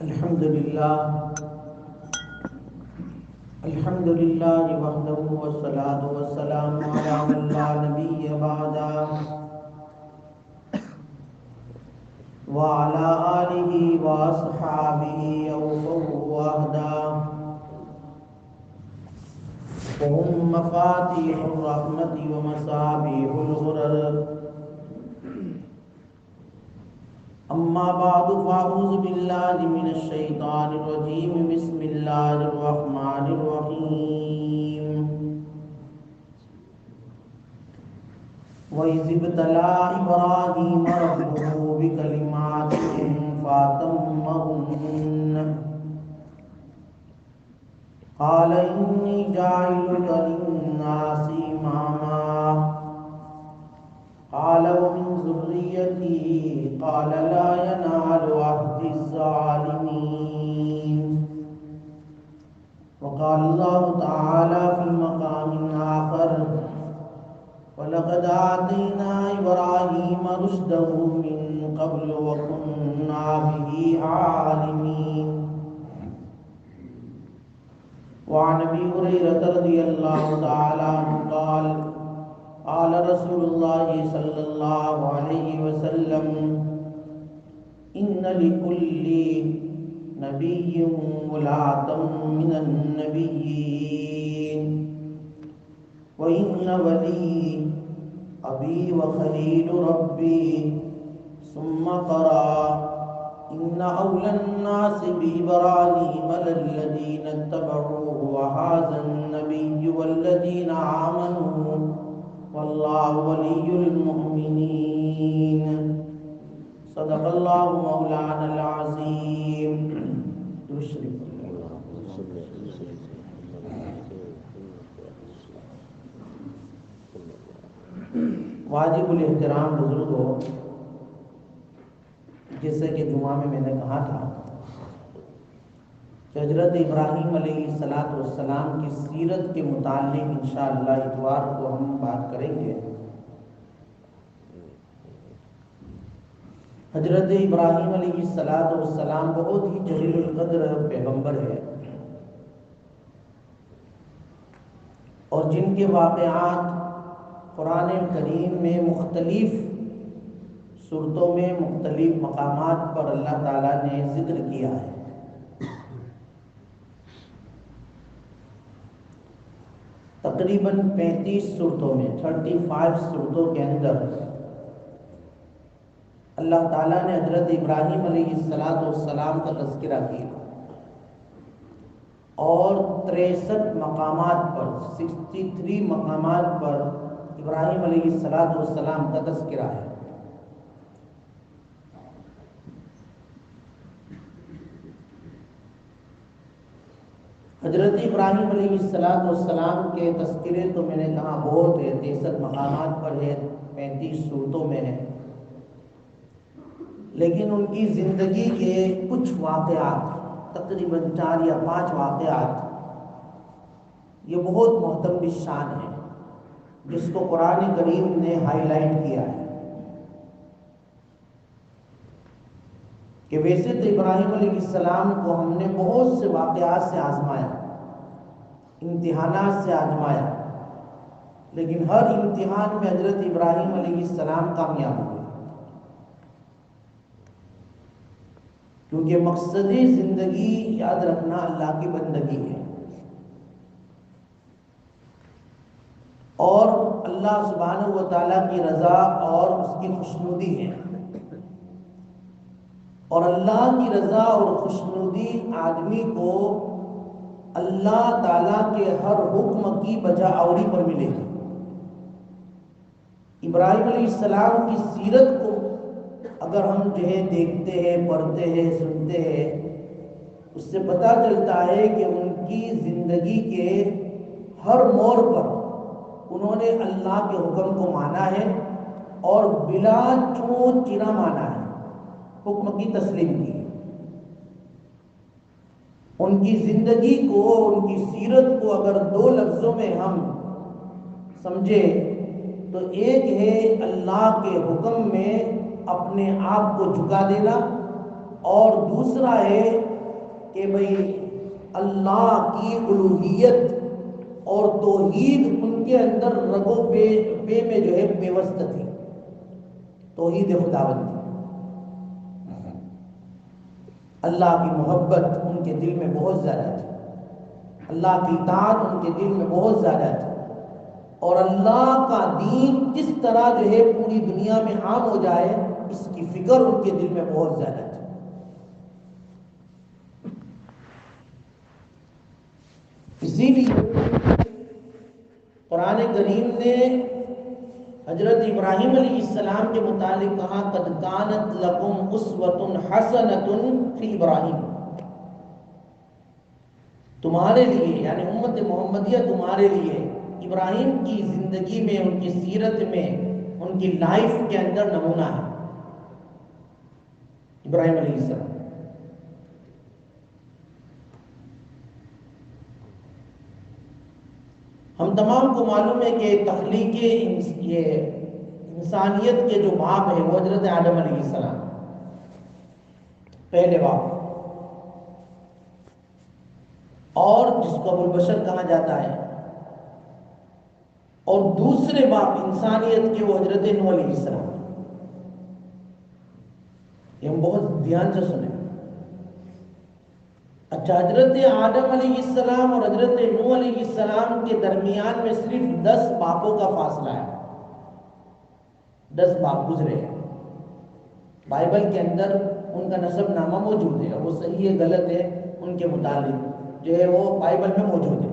الحمد لله وحده والصلاة والسلام على من لا نبي بعده وعلى آله وأصحابه أوفوا وأهدى وهم مفاتيح الرحمة ومصابيح الغرر. أما بعد فأعوذ بالله من الشيطان الرجيم. بسم الله الرحمن الرحيم. وإذ ابتلى إبراهيم ربه بكلمات فأتمهن قال إني جاعلك للناس إماما قال ومن ذريتي قال لا ينال عهد الظالمين. وقال الله تعالى في مقام آخر ولقد آتينا إبراهيم رشده من قبل وكنا به عالمين. وعن أبي هريرة رضي الله تعالى عنه قال قال رسول الله صلى الله عليه وسلم إن لكل نبي ولاة من النبيين وإن ولي أبي وخليل ربي ثم قرأ إن أولى الناس بإبراهيم للذين اتبعوه وهذا النبي والذين آمنوا والله ولي المؤمنين. صدق الله مولانا العظيم. واجب الاحترام بزرگوں، جیسے کہ جمعہ میں نے کہا تھا کہ حضرت ابراہیم علیہ السلام کی سیرت کے متعلق انشاءاللہ اتوار کو ہم بات کریں گے. حضرت ابراہیم علیہ السلام بہت ہی جلیل القدر پیغمبر ہے، اور جن کے واقعات قرآن کریم میں مختلف صورتوں میں مختلف مقامات پر اللہ تعالیٰ نے ذکر کیا ہے. تقریباً 35 صورتوں میں 35 صورتوں کے اندر اللہ تعالیٰ نے حضرت ابراہیم علیہ السلام کا تذکرہ کیا، اور 63 مقامات پر 63 مقامات پر ابراہیم علیہ السلام کا تذکرہ ہے. حضرت ابراہیم علیہ السلام کے تذکرے تو میں نے کہا بہت ہے، 63 مقامات پر ہے، 35 صورتوں میں ہے، لیکن ان کی زندگی کے کچھ واقعات، تقریباً 4 یا 5 واقعات، یہ بہت محترم بالشان ہے، جس کو قرآن کریم نے ہائی لائٹ کیا ہے. کہ ویسے تو ابراہیم علیہ السلام کو ہم نے بہت سے واقعات سے آزمایا، امتحانات سے آزمایا، لیکن ہر امتحان میں حضرت ابراہیم علیہ السلام کامیاب ہوئے، کیونکہ مقصد زندگی یاد رکھنا اللہ کی بندگی ہے، اور اللہ سبحانہ و تعالیٰ کی رضا اور اس کی خوشنودی ہے. اور اللہ کی رضا اور خوشنودی آدمی کو اللہ تعالیٰ کے ہر حکم کی بجا آوری پر ملے گی. ابراہیم علیہ السلام کی سیرت کو اگر ہم دیکھتے ہیں، پڑھتے ہیں، سنتے ہیں، اس سے پتہ چلتا ہے کہ ان کی زندگی کے ہر موڑ پر انہوں نے اللہ کے حکم کو مانا ہے، اور بلا چون چرا مانا ہے، حکم کی تسلیم کی. ان کی زندگی کو، ان کی سیرت کو اگر 2 لفظوں میں ہم سمجھے تو ایک ہے اللہ کے حکم میں اپنے آپ کو جھکا دینا، اور دوسرا ہے کہ بھئی اللہ کی الوہیت اور توحید ان کے اندر رگو پے میں جو ہے پیوست تھی، توحید خداوندی، اللہ کی محبت ان کے دل میں بہت زیادہ تھی، اللہ کی اطاعت ان کے دل میں بہت زیادہ تھی، اور اللہ کا دین کس طرح جو ہے پوری دنیا میں عام ہو جائے اس کی فکر ان کے دل میں بہت زیادہ تھی۔ اسی لیے قرآن کریم نے حضرت ابراہیم علیہ السلام کے متعلق کہا قد کانت لکم اسوۃ حسنۃ فی ابراہیم، تمہارے لیے یعنی امت محمدیہ تمہارے لیے ابراہیم کی زندگی میں، ان کی سیرت میں، ان کی لائف کے اندر نمونہ ہے ابراہیم علیہ السلام۔ ہم تمام کو معلوم ہے کہ تخلیق یہ انسانیت کے جو باپ ہے وہ حضرت آدم علیہ السلام، پہلے باپ، اور جس کو ابو البشر کہا جاتا ہے، اور دوسرے باپ انسانیت کے وہ حضرت نوح علیہ السلام۔ یہ ہم بہت دھیان سے سنیں۔ اچھا، حضرت آدم علیہ السلام اور حضرت نوح علیہ السلام کے درمیان میں صرف 10 باپوں کا فاصلہ ہے، 10 باپ گزرے ہیں۔ بائبل کے اندر ان کا نسب نامہ موجود ہے، وہ صحیح ہے غلط ہے ان کے متعلق جو ہے وہ بائبل میں موجود ہے،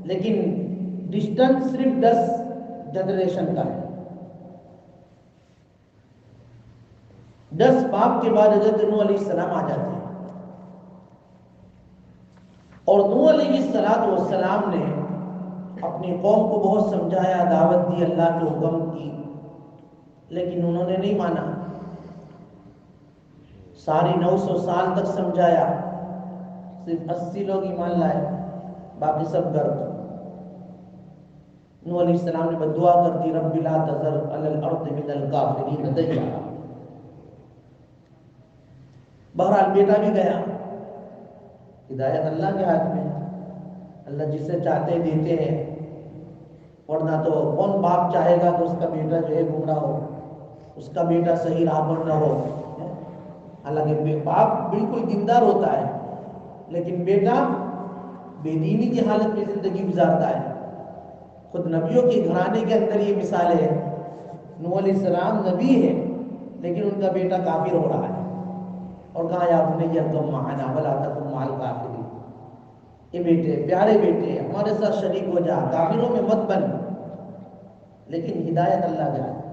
لیکن ڈسٹنس صرف 10 جنریشن کا ہے۔ 10 باپ کے بعد حضرت نوح علیہ السلام آ جاتے ہیں، اور نوح علیہ السلام نے اپنی قوم کو بہت سمجھایا، دعوت دی، اللہ کے حکم کی، لیکن انہوں نے نہیں مانا۔ ساری 900 سال تک سمجھایا، صرف 80 لوگ ایمان لائے، باقی سب غرق۔ نوح علیہ السلام نے بدعا کر دی، رب لا تذر علی الارض من الکافرین دیارا۔ بہرحال بیٹا بھی گیا، ہدایت اللہ کے ہاتھ میں، اللہ جسے چاہتے دیتے ہیں، ورنہ تو کون باپ چاہے گا کہ اس کا بیٹا جو ہے گمراہ ہو، اس کا بیٹا صحیح راہ پر نہ ہو۔ حالانکہ باپ بالکل دیندار ہوتا ہے، لیکن بیٹا بے دینی کی حالت میں زندگی گزارتا ہے۔ خود نبیوں کے گھرانے کے اندر یہ مثال ہے، نوح علیہ السلام نبی ہے لیکن ان کا بیٹا کافر ہو رہا ہے، اور کہا یا بنی ارکب معنا ولا تکن مع الکافرین، یہ بیٹے پیارے بیٹے ہمارے ساتھ شریک ہو جا، کافروں میں مت بن۔ لیکن ہدایت اللہ کے ہاتھ،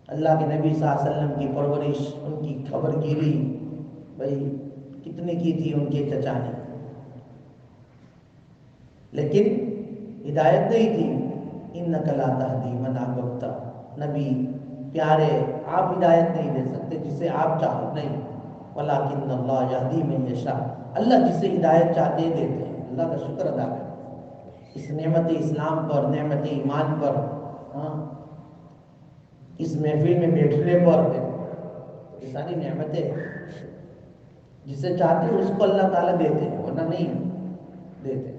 اللہ کے نبی صلی اللہ علیہ وسلم کی پرورش، ان کی خبر گیری بھائی کتنے کی تھی ان کے چچا نے، لیکن ہدایت نہیں تھی۔ انک لا تہدی من احببت، نبی پیارے آپ ہدایت نہیں دے سکتے جسے آپ چاہو، نہیں، ولکن اللہ یہدی من یشاء، اللہ جسے ہدایت چاہتے دیتے ہیں۔ اللہ کا شکر ادا کریں اس نعمت اسلام پر، نعمت ایمان پر، اس محفل میں بیٹھنے پر، یہ ساری نعمتیں جسے چاہتے ہیں اس کو اللہ تعالیٰ دیتے ہیں، ورنہ نہیں دیتے۔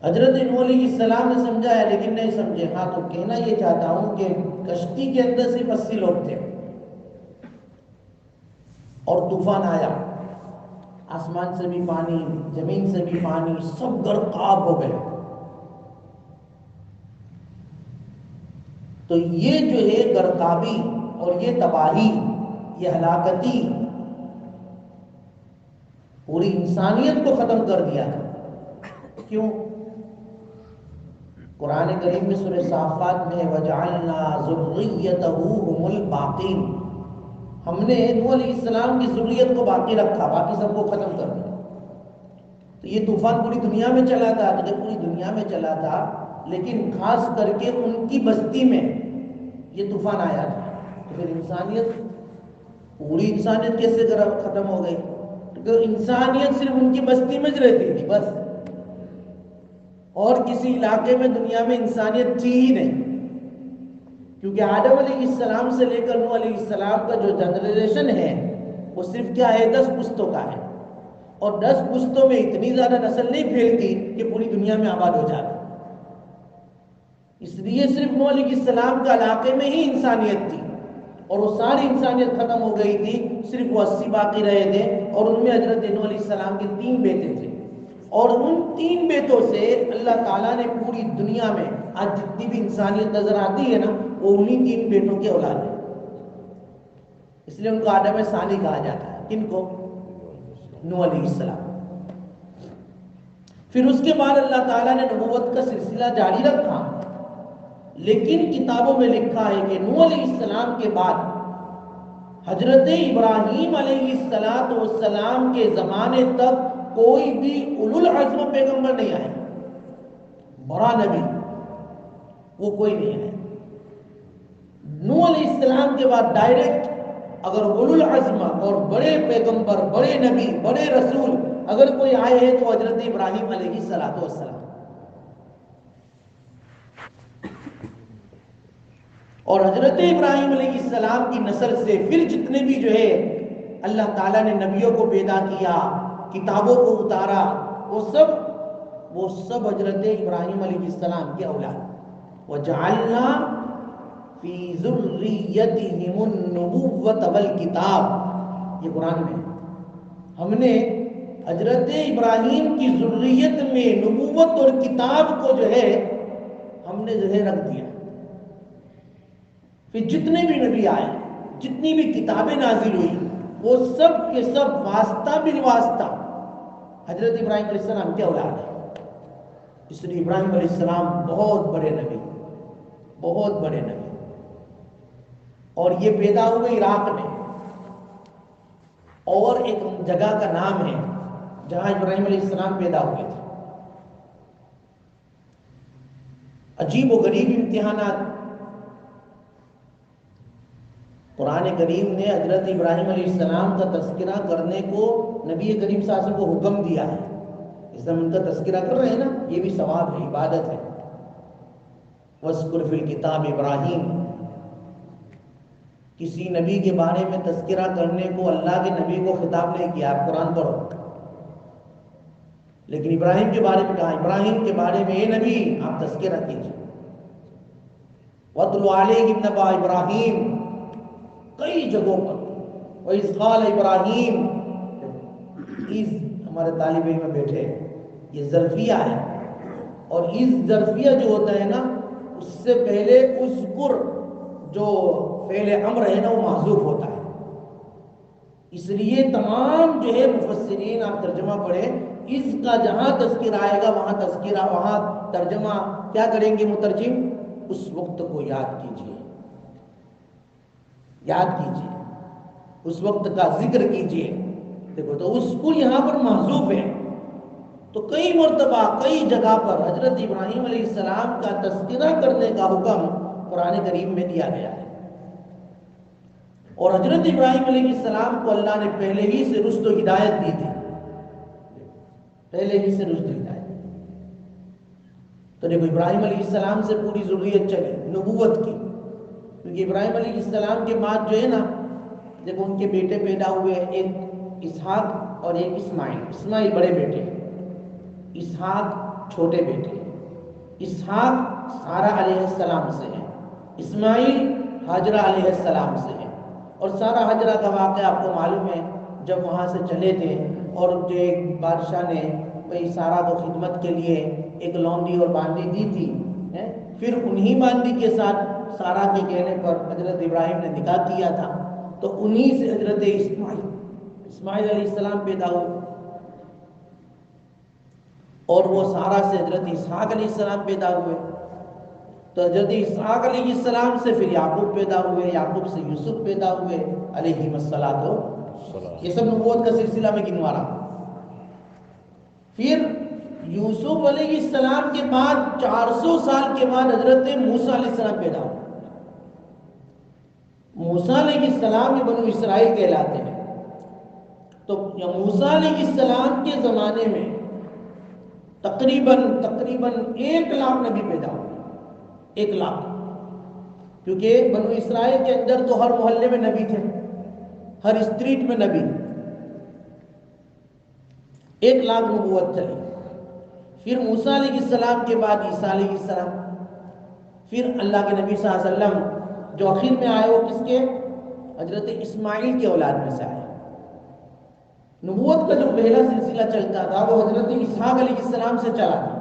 حضرت نوح علیہ السلام نے سمجھایا لیکن نہیں سمجھے۔ ہاں تو کہنا یہ چاہتا ہوں کہ کشتی کے اندر صرف 80 لوگ تھے، اور طوفان آیا، آسمان سے بھی پانی، زمین سے بھی پانی، سب غرقاب ہو گئے۔ تو یہ جو ہے غرقابی اور یہ تباہی، یہ ہلاکتی پوری انسانیت کو ختم کر دیا تھا۔ کیوں؟ قرآن کریم میں سورہ صافات میں وَجَعَلْنَا ذُرِّيَّتَهُ هُمُ الْبَاقِينَ، ہم نے نوح علیہ السلام کی ذریت کو باقی رکھا، باقی سب کو ختم کر دیا۔ تو یہ طوفان پوری دنیا میں چلا تھا، پوری دنیا میں چلا تھا، لیکن خاص کر کے ان کی بستی میں یہ طوفان آیا تھا۔ تو پھر انسانیت، پوری انسانیت کیسے ختم ہو گئی؟ کیونکہ انسانیت صرف ان کی بستی میں رہتی تھی بس، اور کسی علاقے میں دنیا میں انسانیت تھی ہی نہیں۔ کیونکہ آدم علیہ السلام سے لے کر نوح علیہ السلام کا جو جنریشن ہے وہ صرف کیا ہے 10 پشتوں کا ہے، اور 10 پشتوں میں اتنی زیادہ نسل نہیں پھیلتی کہ پوری دنیا میں آباد ہو جاتی، اس لیے صرف نوح علیہ السلام کے علاقے میں ہی انسانیت تھی، اور وہ ساری انسانیت ختم ہو گئی تھی، صرف وہ 80 باقی رہے تھے، اور ان میں حضرت نوح علیہ السلام کے 3 بیٹے تھے، اور ان 3 بیٹوں سے اللہ تعالیٰ نے پوری دنیا میں آج جتنی بھی انسانیت نظر آتی ہے نا وہ انہی 3 بیٹوں کے اولاد ہیں، اس لیے ان کو آدم ثانی کہا جاتا ہے۔ کن کو؟ نوح علیہ السلام۔ پھر اس کے بعد اللہ تعالیٰ نے نبوت کا سلسلہ جاری رکھا، لیکن کتابوں میں لکھا ہے کہ نوح علیہ السلام کے بعد حضرت ابراہیم علیہ السلام کے زمانے تک کوئی بھی اولو العزم پیغمبر نہیں آئے، بڑا نبی وہ کوئی نہیں ہے۔ نوح علیہ السلام کے بعد ڈائریکٹ اگر اولو العزم اور بڑے پیغمبر، بڑے نبی، بڑے رسول اگر کوئی آئے ہیں تو حضرت ابراہیم علیہ السلام، اور حضرت ابراہیم علیہ السلام کی نسل سے پھر جتنے بھی جو ہے اللہ تعالیٰ نے نبیوں کو پیدا کیا، کتابوں کو اتارا، وہ سب حضرت ابراہیم علیہ السلام کے اولاد۔ وَجَعَلْنَا فِي ذُرِّيَّتِهِمُ النُّبُوَّةَ وَالْكِتَابَ، یہ قرآن میں ہم نے حضرت ابراہیم کی ذریت میں نبوت اور کتاب کو جو ہے ہم نے جو ہے رکھ دیا۔ پھر جتنے بھی نبی آئے، جتنی بھی کتابیں نازل ہوئی، وہ سب کے سب واسطہ بالواسطہ حضرت ابراہیم علیہ السلام کے اولاد ہیں۔ اس لیے ابراہیم علیہ السلام بہت بڑے نبی، بہت بڑے نبی، اور یہ پیدا ہوئے عراق میں، اور ایک جگہ کا نام ہے جہاں ابراہیم علیہ السلام پیدا ہوئے تھے۔ عجیب و غریب امتحانات، قرآن کریم نے حضرت ابراہیم علیہ السلام کا تذکرہ کرنے کو نبی کریم صلی اللہ علیہ وسلم کو حکم دیا ہے، اس لیے ہم ان کا تذکرہ کر رہے ہیں نا، یہ بھی ثواب ہے، عبادت ہے۔ وَاذْكُرْ فِي الْكِتَابِ ابراہیم، کسی نبی کے بارے میں تذکرہ کرنے کو اللہ کے نبی کو خطاب نہیں کیا، آپ قرآن پڑھو، لیکن ابراہیم کے بارے میں کہا، ابراہیم کے بارے میں اے نبی آپ تذکرہ کیجیے۔ وَاتْلُ عَلَيْهِمْ نَبَأَ ابراہیم، کئی جگہوں پر، وَإِذْ قَالَ ابراہیم، اس ہمارے طالب علم بیٹھے، یہ ظرفیہ ہے، اور اس ظرفیہ جو ہوتا ہے نا اس سے پہلے اذکر جو فعل امر ہے نا وہ محذوف ہوتا ہے، اس لیے تمام جو ہے مفسرین آپ ترجمہ پڑھیں، اس کا جہاں تذکرہ آئے گا وہاں تذکرہ، وہاں ترجمہ کیا کریں گے مترجم؟ اس وقت کو یاد کیجئے، یاد کیجئے، اس وقت کا ذکر کیجئے۔ دیکھو تو اس کو یہاں پر محذوف ہے، تو کئی مرتبہ کئی جگہ پر حضرت ابراہیم علیہ السلام کا تذکرہ کرنے کا حکم قرآن کریم میں دیا گیا ہے، اور حضرت ابراہیم علیہ السلام کو اللہ نے پہلے ہی سے رشد و ہدایت دی تھی، پہلے ہی سے رشد و ہدایت۔ تو دیکھو ابراہیم علیہ السلام سے پوری ذریت چلی نبوت کی، کیونکہ ابراہیم علیہ السلام کے بعد جو ہے نا دیکھو ان کے بیٹے پیدا ہوئے، ایک اسحاق اور ایک اسماعیل۔ اسماعیل بڑے بیٹے، اسحاق چھوٹے بیٹے۔ اسحاق سارہ علیہ السلام سے ہے، اسماعیل ہاجرہ علیہ السلام سے ہے، اور سارہ ہاجرہ کا واقعہ آپ کو معلوم ہے، جب وہاں سے چلے تھے اور جو ایک بادشاہ نے وہی سارہ کو خدمت کے لیے ایک لونڈی اور باندی دی تھی، پھر انہی باندی کے ساتھ سارہ کے کہنے پر حضرت ابراہیم نے نکاح کیا تھا، تو انہی سے حضرت اسماعیل علیہ السلام پیدا ہوئے، اور وہ سارہ سے حضرت اسحاق علیہ السلام پیدا ہوئے، تو حضرت اسحاق علیہ السلام سے پھر یعقوب پیدا ہوئے، یعقوب سے یوسف پیدا ہوئے علیہ السلام۔ یہ سب نبوت کا سلسلہ میں گنوا رہا ہوں۔ پھر یوسف علیہ السلام کے بعد 400 سال کے بعد حضرت موسیٰ علیہ السلام پیدا ہوئے۔ موسیٰ علیہ السلام بنو اسرائیل کہلاتے ہیں، تو موسیٰ علیہ السلام کے زمانے میں تقریباً 1 لاکھ نبی پیدا ہوئے، 1 لاکھ۔ کیونکہ بنو اسرائیل کے اندر تو ہر محلے میں نبی تھے، ہر اسٹریٹ میں نبی، 1,00,000 نبوت چلی۔ پھر موسیٰ علیہ السلام کے بعد عیسیٰ علیہ السلام، پھر اللہ کے نبی صلی اللہ علیہ وسلم جو آخر میں آئے وہ کس کے؟ حضرت اسماعیل کے اولاد میں سے آئے۔ نبوت کا جو پہلا سلسلہ چلتا تھا وہ حضرت اسحاق علیہ السلام سے چلا تھا،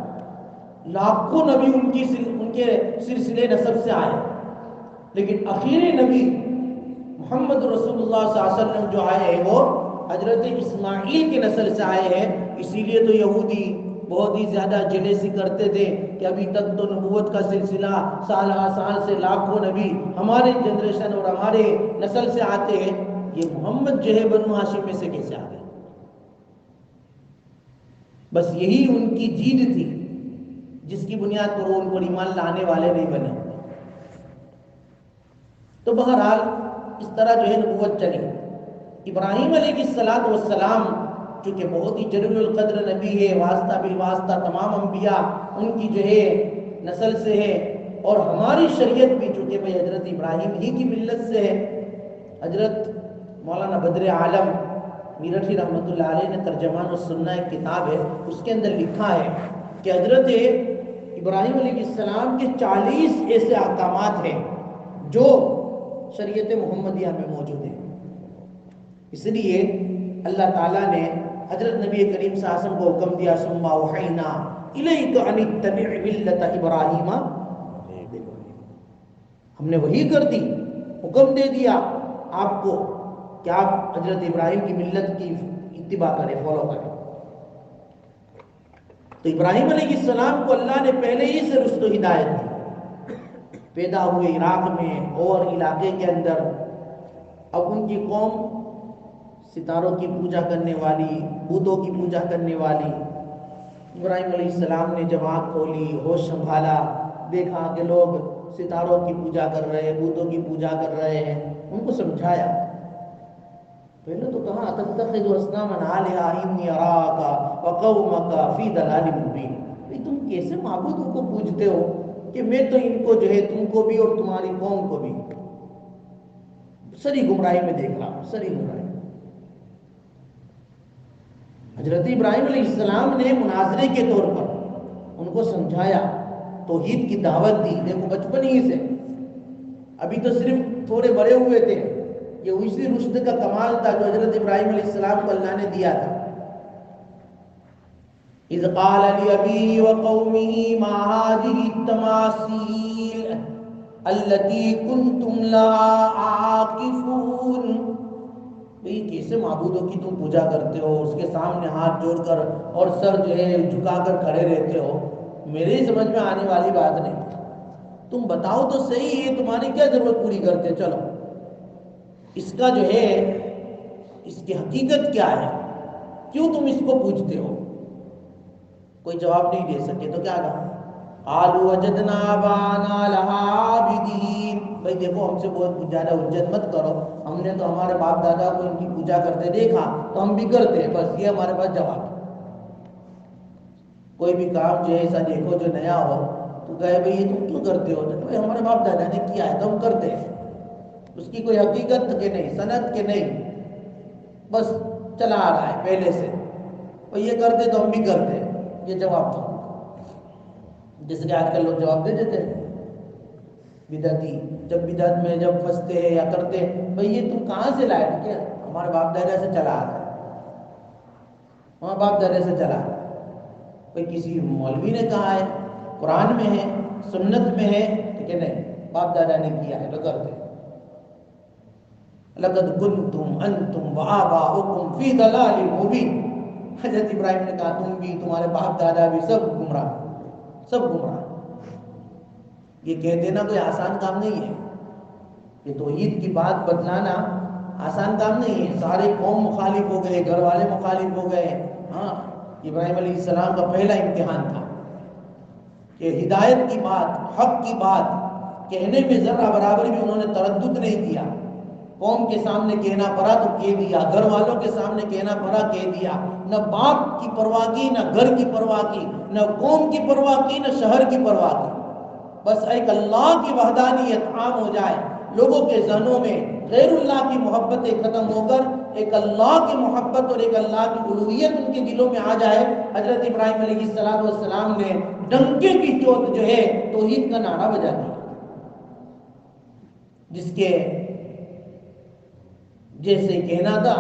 لاکھوں نبی ان کے سلسلے نسب سے آئے، لیکن آخری نبی محمد رسول اللہ صلی اللہ علیہ وسلم جو آئے ہیں وہ حضرت اسماعیل کے نسل سے آئے ہیں۔ اسی لیے تو یہودی بہت ہی زیادہ جلیسی کرتے تھے کہ ابھی تک تو نبوت کا سلسلہ سال سال سے لاکھوں نبی ہمارے جنریشن اور ہمارے نسل سے آتے ہیں، یہ محمد جو ہے بنو ہاشم میں سے کیسے آ گئے؟ بس یہی ان کی جیت تھی جس کی بنیاد پر وہ ان کو ایمان لانے والے نہیں بنے۔ تو بہرحال اس طرح جو ہے نبوت چلی۔ ابراہیم علیہ السلام چونکہ بہت ہی جلیل القدر نبی ہے، واسطہ بالواسطہ تمام انبیاء ان کی جو ہے نسل سے ہے، اور ہماری شریعت بھی چونکہ بھائی حضرت ابراہیم ہی کی ملت سے ہے۔ حضرت مولانا بدر عالم میرٹھی رحمۃ اللہ علیہ نے ترجمان السنہ ایک کتاب ہے، اس کے اندر لکھا ہے کہ حضرت ابراہیم علیہ السلام کے 40 ایسے احکامات ہیں جو شریعت محمدیہ میں موجود ہیں۔ اس لیے اللہ تعالیٰ نے حضرت نبی کریم صلی اللہ علیہ وسلم کو حکم دیا ثم اوحینا الیک ان اتبع ملت ابراہیم، ہم نے وحی کر دی، حکم دے دیا آپ کو کہ آپ حضرت ابراہیم کی ملت کی اتباع کریں، فالو کریں۔ تو ابراہیم علیہ السلام کو اللہ نے پہلے ہی سے رشد و ہدایت دی، پیدا ہوئے عراق میں اور علاقے کے اندر۔ اب ان کی قوم ستاروں کی پوجا کرنے والی، بتوں کی پوجا کرنے والی۔ ابراہیم علیہ السلام نے جب آنکھ کھولی، ہوش سنبھالا، دیکھا کہ لوگ ستاروں کی پوجا کر رہے ہیں، بتوں کی پوجا کر رہے ہیں، ان کو سمجھایا۔ پہلے تو کہا اتتخذ اصناما آلہۃ انی اراک وقومک فی ضلال مبین، تم کیسے معبودوں کو پوجتے ہو کہ میں تو ان کو جو ہے تم کو بھی اور تمہاری قوم کو بھی سری گمراہی میں دیکھ رہا ہوں، سری گمراہی۔ حضرت ابراہیم علیہ السلام نے مناظرے کے طور پر ان کو سمجھایا، توحید کی دعوت دی۔ دیکھو بچپن ہی سے، ابھی تو صرف تھوڑے بڑے ہوئے تھے، یہ اسی رشد کا کمال تھا جو حضرت ابراہیم علیہ السلام کو اللہ نے دیا تھا۔ اذ قال لأبيه وقومه ما هذه التماثيل التي كنتم لها عاكفون، بھئی کیسے معبودوں کی تم پوجا کرتے ہو، اس کے سامنے ہاتھ جوڑ کر اور سر جو ہے جھکا کر کھڑے رہتے ہو، میرے سمجھ میں آنے والی بات نہیں۔ تم بتاؤ تو صحیح ہے، تمہاری کیا ضرورت پوری کرتے چلو، اس کا جو ہے اس کی حقیقت کیا ہے، کیوں تم اس کو پوجتے ہو؟ کوئی جواب نہیں دے سکے تو کیا کہا؟ قالوا وجدنا آباءنا لها عابدین، بھائی دیکھو ہم سے بہت زیادہ حجت مت کرو، ہم نے تو ہمارے باپ دادا کو ان کی پوجا کرتے دیکھا تو ہم بھی کرتے ہیں، بس یہ ہمارے پاس جواب ہے۔ کوئی بھی کام جو ہے ایسا دیکھو جو نیا ہو تو کہے بھئی یہ تم کیوں کرتے ہو؟ تو بھئی ہمارے باپ دادا نے کیا ہے تو ہم کرتے ہیں، اس کی کوئی حقیقت کے نہیں، سند کے نہیں، بس چلا آ رہا ہے پہلے سے، بھئی یہ کرتے تو ہم بھی کرتے ہیں، یہ جواب تھا۔ جیسے کہ آج کل لوگ جواب دے دیتے ہیں بدعتی، جب بدعت میں جب پھنستے ہیں یا کرتے ہیں، بھئی یہ تم کہاں سے لائے؟ کیا ہمارے باپ دادا سے چلا آتا ہے، ہمارے باپ دادا سے چلا آتا ہے۔ کوئی کسی مولوی نے کہا ہے، قرآن میں ہے، سنت میں ہے، ٹھیک ہے نہیں، باپ دادا نے کیا ہے تو کرتے ہیں۔ لَقَدْ كُنْتُمْ أَنْتُمْ وَآبَاؤُكُمْ فِي ضَلَالٍ مُبِينٍ، حضرت ابراہیم نے کہا تم بھی، تمہارے باپ دادا بھی، سب گمراہ، سب گمراہ۔ یہ کہہ دینا کوئی آسان کام نہیں ہے، یہ توحید کی بات بتلانا آسان کام نہیں ہے۔ سارے قوم مخالف ہو گئے، گھر والے مخالف ہو گئے۔ ہاں، ابراہیم علیہ السلام کا پہلا امتحان تھا کہ ہدایت کی بات، حق کی بات کہنے میں ذرہ برابر بھی انہوں نے تردد نہیں کیا۔ قوم کے سامنے کہنا پڑا تو کہہ دیا، گھر والوں کے سامنے کہنا پڑا کہہ دیا، نہ باپ کی پرواہ کی، نہ گھر کی پرواہ کی، نہ قوم کی پرواہ کی، نہ شہر کی پرواہ کی۔ بس ایک اللہ کی وحدانیت عام ہو جائے، لوگوں کے ذہنوں میں غیر اللہ کی محبتیں ختم ہو کر ایک اللہ کی محبت اور ایک اللہ کی الوہیت ان کے دلوں میں آ جائے۔ حضرت ابراہیم علیہ السلام نے ڈنکے کی چوٹ جو ہے توحید کا نعرہ بجا دیا، جس کے جیسے کہنا تھا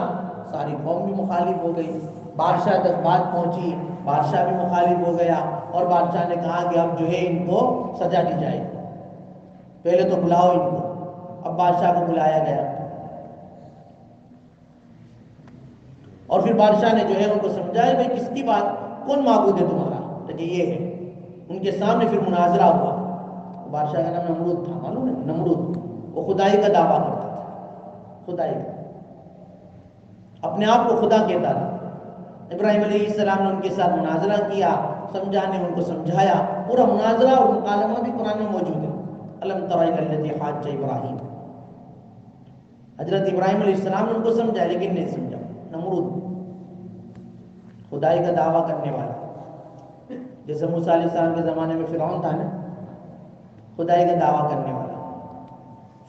ساری قوم بھی مخالف ہو گئی، بادشاہ تک بات پہنچی، بادشاہ بھی مخالف ہو گیا، اور بادشاہ نے کہا کہ اب جو ہے ان کو سزا دی جائے، پہلے تو بلاؤ ان کو۔ اب بادشاہ کو بلایا گیا اور پھر بادشاہ نے جو ہے ان کو سمجھایا بھائی کس کی بات، کون معبود ہے تمہارا؟ تو یہ ہے۔ ان کے سامنے پھر مناظرہ ہوا۔ بادشاہ کا نام نمرود تھا، معلوم ہے نمرود، وہ خدائی کا دعویٰ کرتا تھا، خدائی کا، اپنے آپ کو خدا کہتا تھا۔ ابراہیم علیہ السلام نے ان کے ساتھ مناظرہ کیا، سمجھانے ان کو سمجھایا، پورا مناظرہ اور مکالمہ بھی قرآن میں موجود ہے۔ الم تر الی الذی حاج ابراہیم، حضرت ابراہیم علیہ السلام نے ان کو سمجھایا لیکن نہیں سمجھا۔ نمرود خدائی کا دعویٰ کرنے والا، جیسے موسیٰ علیہ السلام کے زمانے میں فرعون تھا نا، خدائی کا دعویٰ کرنے والا۔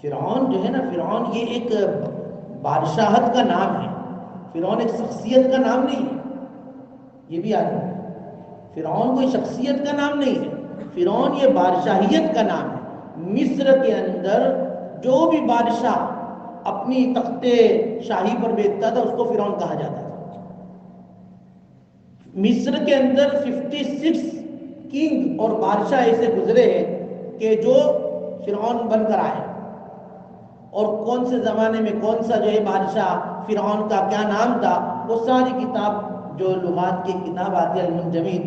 فرعون جو ہے نا، فرعون یہ ایک بادشاہت کا نام ہے، فرعون ایک شخصیت کا نام نہیں ہے، یہ بھی یاد ہے۔ فرعون کوئی شخصیت کا نام نہیں ہے، فرعون یہ بادشاہیت کا نام ہے۔ مصر کے اندر جو بھی بادشاہ اپنی تخت شاہی پر بیٹھتا تھا اس کو فرعون کہا جاتا تھا۔ مصر کے اندر 56 کنگ اور بادشاہ ایسے گزرے ہیں کہ جو فرعون بن کر آئے، اور کون سے زمانے میں کون سا جو ہے بادشاہ فرعون کا کیا نام تھا، وہ ساری کتاب جو لغات کی کتاب آتی ہے المنجمید،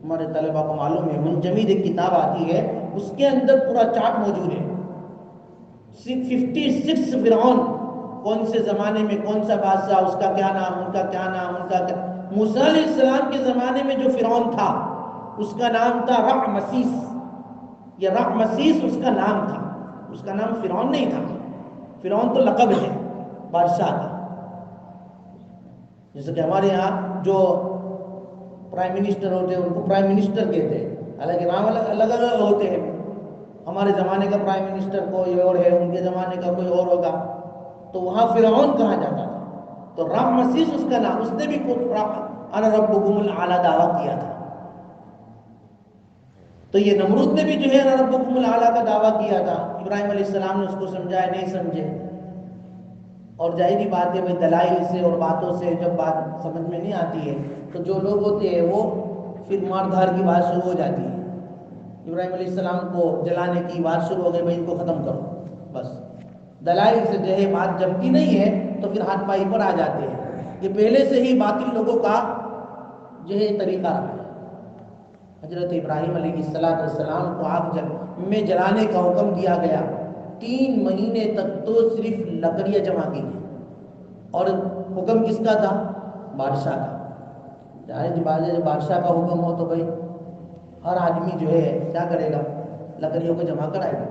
ہمارے طلبہ کو معلوم ہے منجمید ایک کتاب آتی ہے، اس کے اندر پورا چارٹ موجود ہے۔ 56 فرعون، کون سے زمانے میں کون سا بادشاہ، اس کا کیا نام، ان کا کیا نام، ان کا کیا۔ موسیٰ علیہ السلام کے زمانے میں جو فرعون تھا اس کا نام تھا رعمسیس، یا رعمسیس اس کا نام تھا، اس کا نام فرعون نہیں تھا۔ فرعون تو لقب ہے بادشاہ کا، جیسے کہ ہمارے یہاں جو پرائم منسٹر ہوتے ہیں ان کو پرائم منسٹر کہتے ہیں، حالانکہ نام الگ الگ ہوتے ہیں۔ ہمارے زمانے کا پرائم منسٹر کوئی اور ہے، ان کے زمانے کا کوئی اور ہوگا، تو وہاں فرعون کہا جاتا تھا۔ تو رعمسیس اس کا نام، اس نے بھی انا ربکم الاعلی دعویٰ کیا تھا۔ تو یہ نمرود نے بھی جو ہے انا ربکم الاعلی کا دعویٰ کیا تھا۔ ابراہیم علیہ السلام نے اس کو سمجھایا، نہیں سمجھے، اور ظاہری بات ہے بھائی دلائل سے اور باتوں سے جب بات سمجھ میں نہیں آتی ہے تو جو لوگ ہوتے ہیں وہ پھر مار دھار کی بات شروع ہو جاتی ہے۔ ابراہیم علیہ السلام کو جلانے کی بات شروع ہو گئی، بھائی ان کو ختم کرو، بس دلائل سے جو ہے بات جمتی نہیں ہے تو پھر ہاتھ پائی پر آ جاتے ہیں۔ یہ پہلے سے ہی باطل لوگوں کا جو ہے طریقہ رہا ہے۔ حضرت ابراہیم علیہ السلام کو آگ میں جلانے کا حکم دیا گیا، 3 مہینے تک تو صرف لکڑیاں جمع کی گئی، اور حکم کس کا تھا؟ بادشاہ کا۔ جب بادشاہ کا حکم ہو تو بھائی ہر آدمی جو ہے کیا کرے گا؟ لکڑیوں کو جمع کرائے گا۔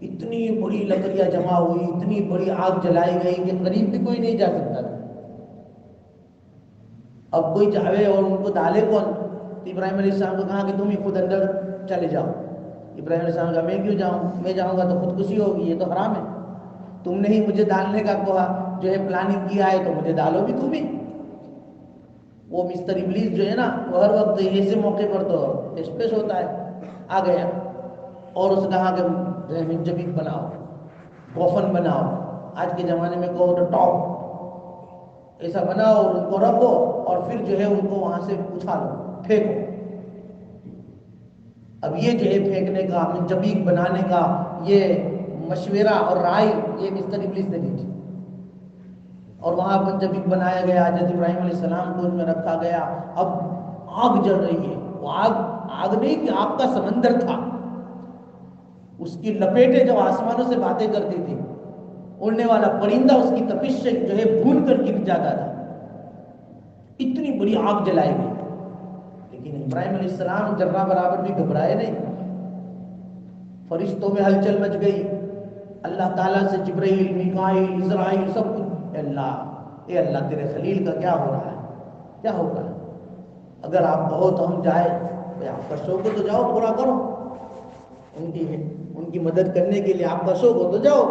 اتنی بڑی لکڑیاں جمع ہوئی، اتنی بڑی آگ جلائی گئی کہ قریب بھی کوئی نہیں جا سکتا تھا۔ اب کوئی جاوے اور ان کو ڈالے کون؟ ابراہیم علیہ السلام کو کہا کہ تم ہی خود اندر چلے جاؤ۔ ابراہیم علیہ السلام کہا میں کیوں جاؤں، میں جاؤں گا تو خودکشی ہوگی، یہ تو حرام ہے، تم نے ہی مجھے ڈالنے کا کہا، جو ہے پلاننگ کیا ہے تو مجھے ڈالو بھی تم ہی۔ وہ مسٹر ابلیس جو ہے نا، وہ ہر وقت ایسے موقع پر تو ایکسپریس ہوتا ہے، آ گیا اور اس نے کہا کہ منجمد بناؤ، گوفن بناؤ، آج کے زمانے میں کہو تو ٹاپ، ایسا بناؤ اور ان کو رکھو اور پھر جو ہے ان کو وہاں سے اچھالو، پھینکو۔ اب یہ جو ہے پھینکنے کا، منجمد بنانے کا یہ مشورہ اور رائے یہ مسٹر ابلیس نے دی تھی، اور وہاں پر جب بنایا گیا، حضرت ابراہیم علیہ السلام کو اس میں رکھا گیا۔ اب آگ جل رہی ہے، وہ آگ نہیں کہ آگ کا سمندر تھا، اس کی لپیٹیں جو آسمانوں سے باتیں کرتی تھی، اڑنے والا پرندہ اس کی تپش سے جو ہے بھون کر گر جاتا تھا، اتنی بڑی آگ جلائی گئی۔ لیکن ابراہیم علیہ السلام ذرہ برابر بھی گھبرائے نہیں، فرشتوں میں ہلچل مچ گئی، اللہ تعالیٰ سے جبرائیل، میکائیل، اسرائیل سب کچھ، اے اللہ تیرے خلیل کا کیا ہو رہا ہے، کیا ہوگا؟ اگر آپ کہو تو ہم جائیں، آپ کا شوق ہے تو جاؤ، پورا کرو۔ ان کی مدد کرنے کے لیے آپ کا شوق ہو تو جاؤ.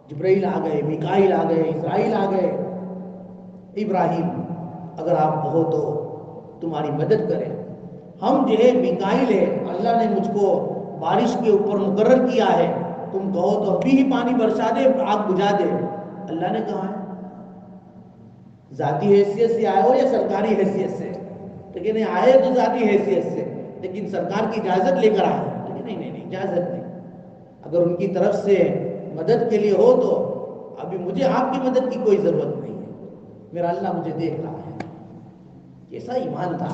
جبرائیل آ گئے، میکائیل آ گئے، اسرائیل آ گئے. ابراہیم اگر آپ کہو تو تمہاری مدد کریں. ہم جو ہے میکائیل ہے، اللہ نے مجھ کو بارش کے اوپر مقرر کیا ہے، تم کہو تو ابھی ہی پانی برسا دے، آگ بجھا دے. اللہ نے کہا ہے ذاتی حیثیت سے آئے ہو یا سرکاری حیثیت سے؟ تو کہ نہیں، آئے تو ذاتی حیثیت سے، لیکن سرکار کی اجازت لے کر آئے. تو کہ نہیں اجازت نہیں. اگر ان کی طرف سے مدد کے لیے ہو تو ابھی مجھے آپ کی مدد کی کوئی ضرورت نہیں ہے، میرا اللہ مجھے دیکھ رہا ہے. کیسا ایمان تھا،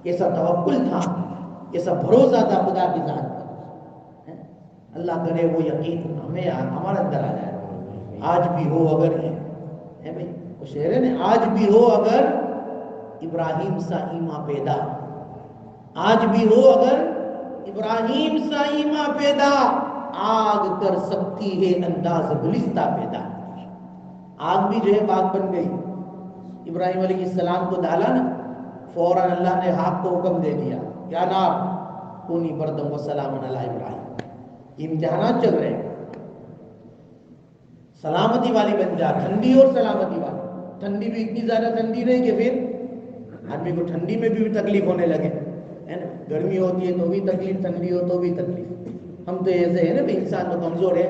کیسا توکل تھا، کیسا بھروسہ تھا خدا کی ذات پر. اللہ کرے وہ یقین ہمیں ہمارے اندر آ جائے. آج بھی ہو اگر ہے بھائی وہ شعر نے، آج بھی ہو اگر ابراہیم سا ایمان پیدا، آج بھی ہو اگر ابراہیم سا ایمان پیدا، آگ کر سکتی ہے انداز گلستہ پیدا. آگ بھی جو ہے باغ بن گئی. ابراہیم علیہ السلام کو ڈالا نا، فوراً اللہ نے آگ کو حکم دے دیا، کیا نار کونی بردم و سلام علی ابراہیم. یہ امتحانات چل رہے ہیں، سلامتی والی بن جا، ٹھنڈی اور سلامتی والی. ٹھنڈی بھی اتنی زیادہ ٹھنڈی نہیں کہ پھر آدمی کو ٹھنڈی میں بھی تکلیف ہونے لگے، ہے نا. گرمی ہوتی ہے تو بھی تکلیف، ٹھنڈی ہو تو بھی تکلیف. ہم تو ایسے ہے نا بھائی، انسان تو کمزور ہے.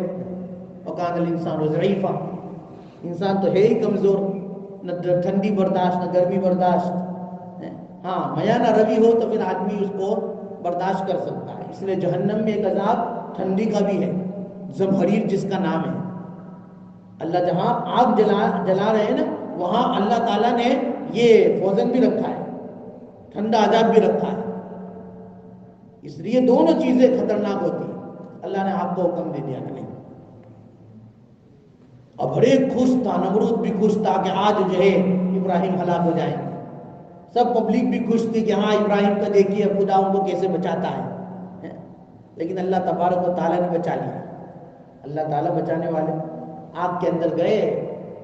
وکان الانسان ضعیفا، انسان تو ہے ہی کمزور، نہ ٹھنڈی برداشت نہ گرمی برداشت. ہاں میانہ روی ہو تو پھر آدمی اس کو برداشت کر سکتا ہے. اس لیے جہنم میں ایک عذاب ٹھنڈی کا بھی ہے، زمہریر جس کا نام ہے. اللہ جہاں آگ جلا رہے ہیں نا، وہاں اللہ تعالیٰ نے یہ پوزن بھی رکھا ہے، ٹھنڈا عذاب بھی رکھا ہے. اس لیے دونوں چیزیں خطرناک ہوتی ہیں. اللہ نے آپ کو حکم دے دیا کہ نہیں. اب ہر ایک خوش تھا، نمرود بھی خوش تھا کہ آج جو ہے ابراہیم ہلاک ہو جائیں. سب پبلک بھی خوش تھی کہ ہاں ابراہیم کا دیکھیے خدا ان کو کیسے بچاتا ہے. لیکن اللہ تبارک و تعالیٰ نے بچا لیا. اللہ تعالیٰ بچانے والے. آگ کے اندر گئے،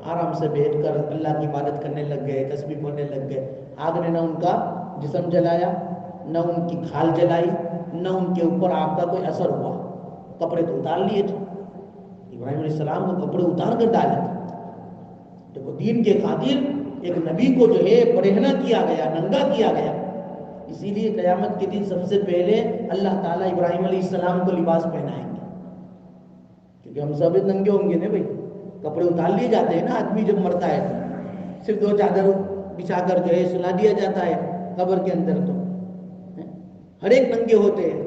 آرام سے بیٹھ کر اللہ کی عبادت کرنے لگ گئے، تسبیح پڑھنے لگ گئے. آگ نے نہ ان کا جسم جلایا، نہ ان کی کھال جلائی، نہ ان کے اوپر آگ کا کوئی اثر ہوا. کپڑے تو اتار لیے تھے ابراہیم علیہ السلام کو، کپڑے اتار کر ڈالے تھے. دیکھو دین کے خاطر ایک نبی کو جو ہے برہنہ کیا گیا، ننگا کیا گیا. اسی لیے قیامت کے دن سب سے پہلے اللہ تعالیٰ ابراہیم علیہ السلام کو لباس پہنائیں گے، کیونکہ ہم سب ننگے ہوں گے نا بھائی. کپڑے اتار لیے جاتے ہیں نا آدمی جب مرتا ہے تو، صرف 2 چادر بچھا کر جو ہے سلا دیا جاتا ہے قبر کے اندر. تو ہر ایک ننگے ہوتے ہیں.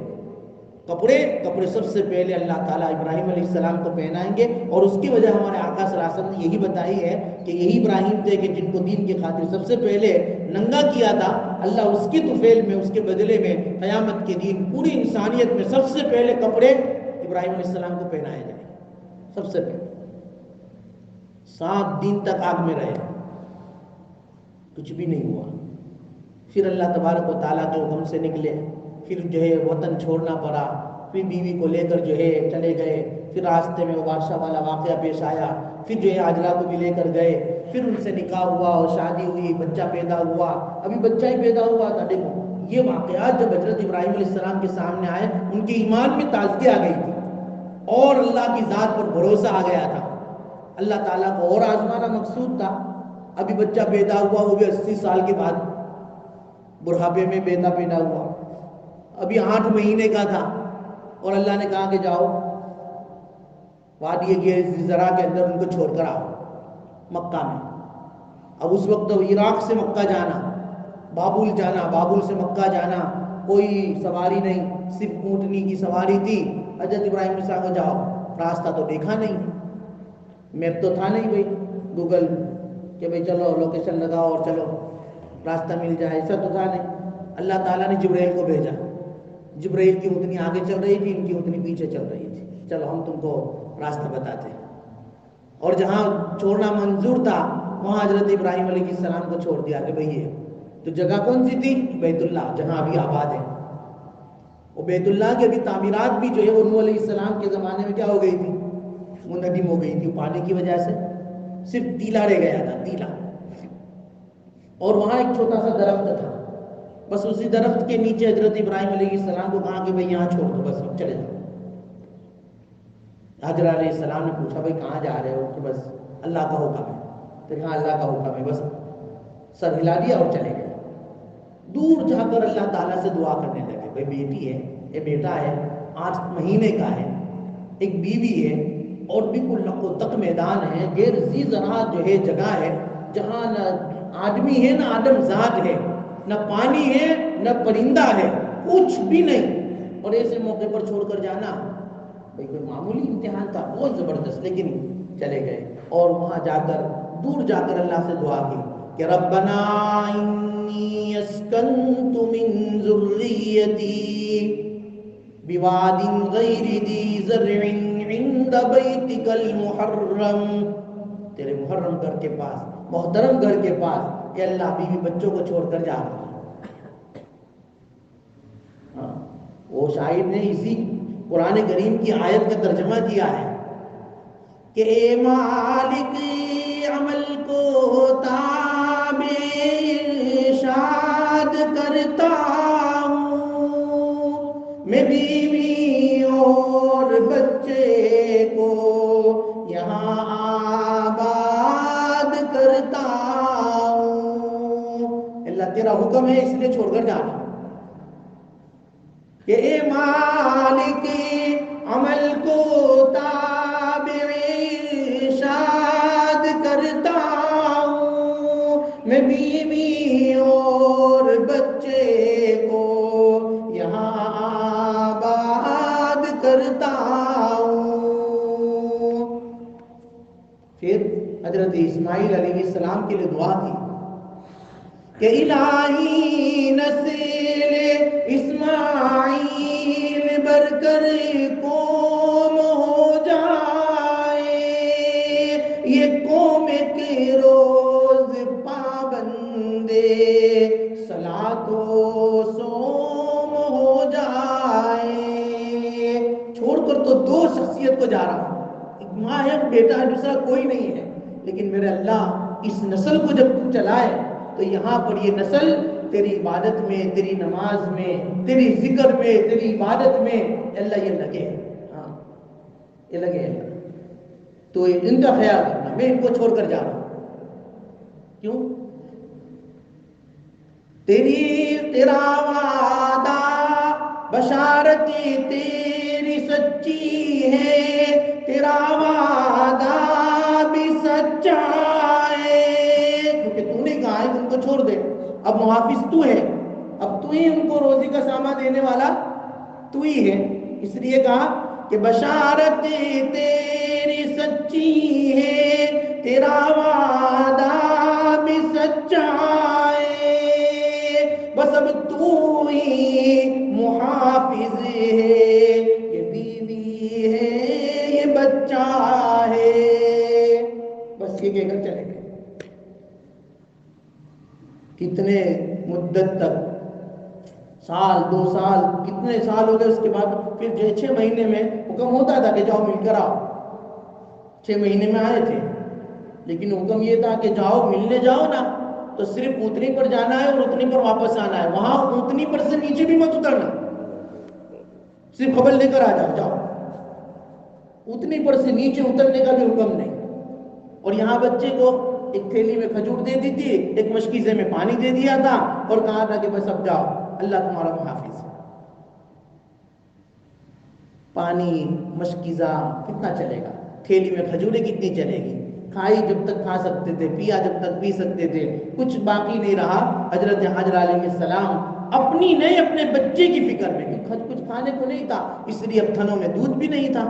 کپڑے سب سے پہلے اللہ تعالیٰ ابراہیم علیہ السلام کو پہنائیں گے. اور اس کی وجہ ہمارے آقا صلی اللہ علیہ وسلم نے یہی بتائی ہے کہ یہی ابراہیم تھے کہ جن کو دین کے خاطر سب سے پہلے ننگا کیا تھا. اللہ اس کی طفیل میں، اس کے بدلے میں قیامت کے دن پوری انسانیت میں سب سے پہلے کپڑے ابراہیم علیہ السلام کو پہنائے جائیں. سب سے پہلے 7 دن تک آگ میں رہے، کچھ بھی نہیں ہوا. پھر اللہ تبارک و تعالیٰ کے حکم سے نکلے، پھر جو ہے وطن چھوڑنا پڑا. پھر بیوی کو لے کر جو ہے چلے گئے. پھر راستے میں وہ بادشاہ والا واقعہ پیش آیا. پھر جو ہے حاجرہ کو بھی لے کر گئے. پھر ان سے نکاح ہوا اور شادی ہوئی، بچہ پیدا ہوا. ابھی بچہ ہی پیدا ہوا تھا. دیکھو یہ واقعات جب حضرت ابراہیم علیہ السلام کے سامنے آئے، ان کے ایمان میں تازگی آ گئی تھی اور اللہ کی ذات پر بھروسہ آ گیا تھا. اللہ تعالیٰ کو اور آزمانا مقصود تھا. ابھی بچہ پیدا ہوا، وہ بھی 80 سال کے بعد بڑھاپے میں بیٹا پیدا ہوا. ابھی 8 مہینے کا تھا اور اللہ نے کہا کہ جاؤ وادی زرع کے اندر ان کو چھوڑ کر آؤ مکہ میں. اب اس وقت عراق سے مکہ جانا، بابل جانا، بابل سے مکہ جانا، کوئی سواری نہیں، صرف اونٹنی کی سواری تھی. حضرت ابراہیم علیہ السلام کو جاؤ، راستہ تو دیکھا نہیں، میپ تو تھا نہیں بھائی گوگل کہ بھائی چلو لوکیشن لگاؤ اور چلو راستہ مل جائے، ایسا تو تھا نہیں. اللہ تعالیٰ نے جبرائیل کو بھیجا. جبرائیل کی اونٹنی آگے چل رہی تھی، ان کی اونٹنی پیچھے چل رہی تھی. چلو ہم تم کو راستہ بتاتے ہیں. اور جہاں چھوڑنا منظور تھا وہاں حضرت ابراہیم علیہ السلام کو چھوڑ دیا کہ بھئی یہ تو جگہ کون سی تھی؟ بیت اللہ، جہاں ابھی آباد ہے. وہ بیت اللہ کی ابھی تعمیرات بھی جو ہے وہ نوح علیہ السلام کے زمانے میں کیا ہو گئی تھی؟ منہدم ہو گئی تھی پانی کی وجہ سے. صرف ٹیلا رہ گیا تھا، ٹیلا. اور وہاں ایک چھوٹا سا درخت تھا بس اسی درخت کے نیچے حضرت ابراہیم علیہ السلام کو کہا کہ بھائی یہاں چھوڑ دو، بس اب چلے جاؤ۔ حضرت علیہ السلام نے پوچھا بھائی کہاں جا رہے ہو؟ کہ بس اللہ کا حکم ہے۔ تو کہا اللہ کا حکم ہے، بس سر ہلا دیا اور چلے گئے۔ دور جا کر اللہ تعالیٰ سے دعا کرنے لگے، بھائی بیٹی ہے، یہ بیٹا ہے 8 مہینے کا ہے، ایک بیوی ہے، اور بالکل لقو تک میدان ہے، غیر ذی زرع جو ہے جگہ ہے جہاں نہ آدمی ہے نہ آدم ذات ہے، نہ پانی ہے نہ پرندہ ہے، کچھ بھی نہیں، اور ایسے موقع پر چھوڑ کر جانا بھائی کوئی معمولی امتحان تھا، بہت زبردست، لیکن چلے گئے۔ اور وہاں جا کر دور جا کر اللہ سے دعا کی کہ ربنا انی اسکنت من ذریتی بواد غیر ذی زرع عند بیتک المحرم، تیرے محرم گھر کے پاس، محترم گھر کے پاس، اے اللہ بیوی بچوں کو چھوڑ کر جا رہا۔ وہ شاعر نے اسی قرآن کریم کی آیت کا ترجمہ کیا ہے کہ اے مالک عمل کو تابع ارشاد کرتا ہوں، میں بیوی اور بچے کو یہاں آباد کرتا ہوں۔ اللہ تیرا حکم ہے اس لیے چھوڑ کر جانا کہ اے مالک عمل کو تابع ارشاد کرتا ہوں، میں بیوی اور بچے کو یہاں آباد کرتا ہوں۔ پھر حضرت اسماعیل علیہ السلام کے لیے دعا کی کہ الہی نسل اسماعیل بر کر قوم ہو جائے، یہ قوم کے روز پابندے صلاۃ و صوم ہو جائے۔ چھوڑ کر تو 2 شخصیت کو جا رہا ہوں، ایک ماں ہے، ایک بیٹا ہے، دوسرا کوئی نہیں ہے، لیکن میرے اللہ اس نسل کو جب تو چلائے تو یہاں پر یہ نسل تیری عبادت میں، تیری نماز میں، تیری ذکر میں، تیری عبادت میں اللہ یہ لگے، ہاں یہ لگے اللہ، تو ان کا خیال رکھنا، میں ان کو چھوڑ کر جا رہا ہوں۔ کیوں؟ تیرا وعدہ بشارت تیری سچی ہے، تیرا وعدہ بھی سچا ہے، کیونکہ تو نے کہا ہے ان کو چھوڑ دے، اب محافظ تو ہے، اب تو ہی ان کو روزی کا سامان دینے والا تو ہی ہے، اس لیے کہا کہ بشارت تیری سچی ہے، تیرا وعدہ بھی سچا ہے، بس اب تو ہی محافظ ہے، یہ بیوی ہے یہ بچہ ہے، بس یہ کہہ کر چلے گئے۔ کتنے مدت تک، سال 2 سال، کتنے سال ہو گئے، اس کے بعد پھر 6 مہینے میں حکم ہوتا تھا کہ جاؤ مل کر آؤ، 6 مہینے میں آئے تھے، لیکن حکم یہ تھا کہ جاؤ ملنے جاؤ نا تو صرف اونٹنی پر جانا ہے اور اونٹنی پر واپس آنا ہے، وہاں اونٹنی پر سے نیچے بھی مت اترنا، صرف خبر لے کر آ جاؤ، جاؤ، اونٹنی پر سے نیچے اترنے کا بھی حکم نہیں۔ اور یہاں بچے کو ایک تھیلی میں کھجور دے دی تھی، ایک مشکیزے میں پانی دے دیا تھا اور کہا تھا کہ بس اب جاؤ، اللہ تمہارا محافظ ہے۔ پانی مشکیزہ کتنا چلے گا، تھیلی میں کھجوریں کتنی چلے گی، کھائی جب تک کھا سکتے تھے، پیا جب تک پی سکتے تھے، کچھ باقی نہیں رہا۔ حضرت حاجرہ علیہ السلام اپنی نہیں اپنے بچے کی فکر میں، کچھ کھانے کو نہیں تھا، اس لیے اب تھنوں میں دودھ بھی نہیں تھا،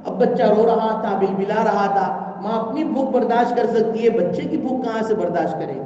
اب بچہ رو رہا تھا، بلبلا رہا تھا، ماں اپنی بھوک برداشت کر سکتی ہے، بچے کی بھوک کہاں سے برداشت کرے گی؟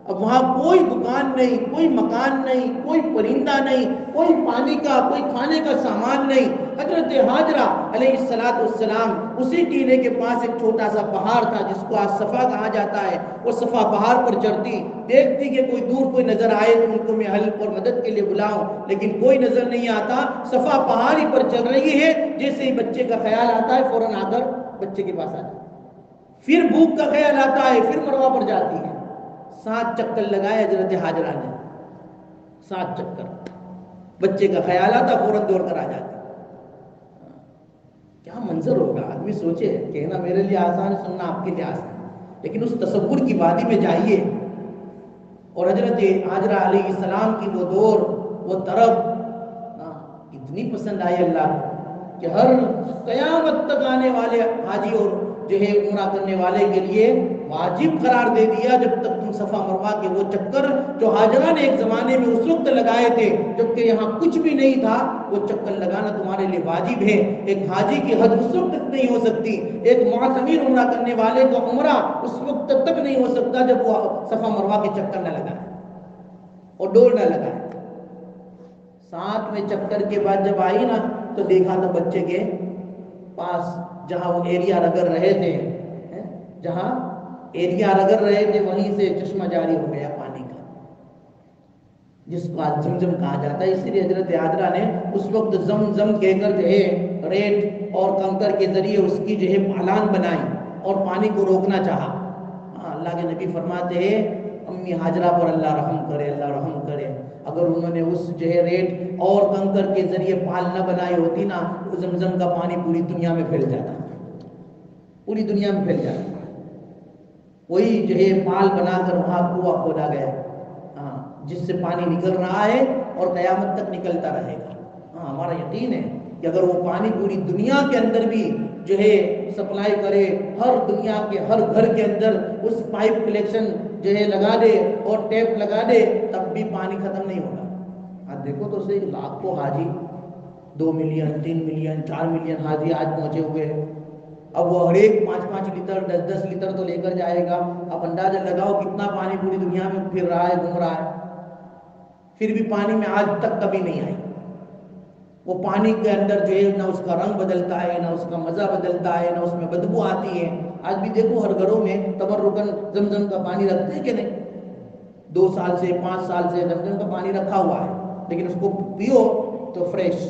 اب وہاں کوئی دکان نہیں، کوئی مکان نہیں، کوئی پرندہ نہیں، کوئی پانی کا، کوئی کھانے کا سامان نہیں۔ حضرت حاجرہ علیہ السلام اسی ٹیلے کے پاس ایک چھوٹا سا پہاڑ تھا جس کو آج صفا کہا جاتا ہے، وہ صفا پہاڑ پر چڑھتی، دیکھتی کہ کوئی دور کوئی نظر آئے تو ان کو میں ہیلپ اور مدد کے لیے بلاؤں، لیکن کوئی نظر نہیں آتا، صفا پہاڑ ہی پر چل رہی ہے، جیسے ہی بچے کا خیال آتا ہے فوراً آ کر بچے کے پاس آ جاتی، پھر بھوک کا خیال آتا ہے، پھر مروہ پر جاتی ہے۔ 7 چکر لگائے حضرت حاجرہ نے، 7 چکر، بچے کا خیال آتا فوراً دوڑ کر آ جاتے. کیا منظر ہوگا. آدمی سوچے، کہنا میرے لیے آسان ہے، سننا آپ کے لیے آسان ہے، لیکن اس تصور کی وادی میں جائیے اور حضرت ہاجرہ علیہ السلام کی وہ دور، وہ طرف اتنی پسند آئی اللہ کو کہ ہر قیامت تک آنے والے حاجی اور جو ہے عمرہ کرنے والے کے لیے واجب قرار دے دیا، جب تک تم صفا مروہ کے وہ چکر جو ہاجرہ نے ایک زمانے میں اس وقت لگائے تھے جبکہ یہاں کچھ بھی نہیں تھا، وہ چکر لگانا تمہارے لیے واجب ہے. ایک حاجی کی حج اس وقت تک نہیں ہو سکتی، ایک معتمر عمرہ کرنے والے کا عمرہ اس وقت تک نہیں ہو سکتا جب وہ صفا مروہ کے چکر نہ لگائے اور ڈور نہ لگائے. 7ویں چکر کے بعد جب آئی نا تو دیکھا تھا بچے کے پاس جہاں وہ ایریا رگڑ رہے تھے، جہاں ایریا رگڑ رہے تھے وہیں سے چشمہ جاری ہو گیا پانی کا، جس کو آج زمزم کہا جاتا ہے. اسی لیے حضرت ہاجرہ نے اس وقت زمزم کہہ کر جو ہے ریت اور کنکر کے ذریعے اس کی جو ہے ڈھلان بنائی اور پانی کو روکنا چاہا. اللہ کے نبی فرماتے ہیں امی ہاجرہ پر اللہ رحم کرے، اللہ رحم کرے. اگر انہوں نے اس جو ہے ریت اور کنکر کے ذریعے پال نہ بنائی ہوتی نا تو زمزم کا پانی پوری دنیا میں پھیل جاتا، پوری دنیا میں پھیل جاتا. وہی جو ہے پال بنا کر وہاں کنواں کھودا گیا، جس سے پانی نکل رہا ہے اور قیامت تک نکلتا رہے گا. ہمارا یقین ہے کہ اگر وہ پانی پوری دنیا کے اندر بھی جو ہے سپلائی کرے، ہر دنیا کے ہر گھر کے اندر اس پائپ کلیکشن جو ہے لگا دے اور ٹیپ لگا دے تب بھی پانی ختم نہیں ہوگا. آج دیکھو تو صحیح، لاکھوں حاجی، 2 ملین 3 ملین 4 ملین حاجی آج پہنچے ہوئے ہیں. اب وہ ہر ایک 5-5 لیٹر 10-10 لیٹر تو لے کر جائے گا. اب اندازہ لگاؤ کتنا پانی پوری دنیا میں پھر رہا ہے، گھوم رہا ہے. پھر بھی پانی میں آج تک کبھی نہیں آئی. وہ پانی کے اندر جو ہے نہ اس کا رنگ بدلتا ہے، نہ اس کا مزہ بدلتا ہے، نہ اس میں بدبو آتی ہے. آج بھی دیکھو ہر گھروں میں تبرکن زمزم کا پانی رکھتے ہیں کہ نہیں؟ 2 سال سے 5 سال سے زمزم کا پانی رکھا ہوا ہے، لیکن اس کو پیو تو فریش.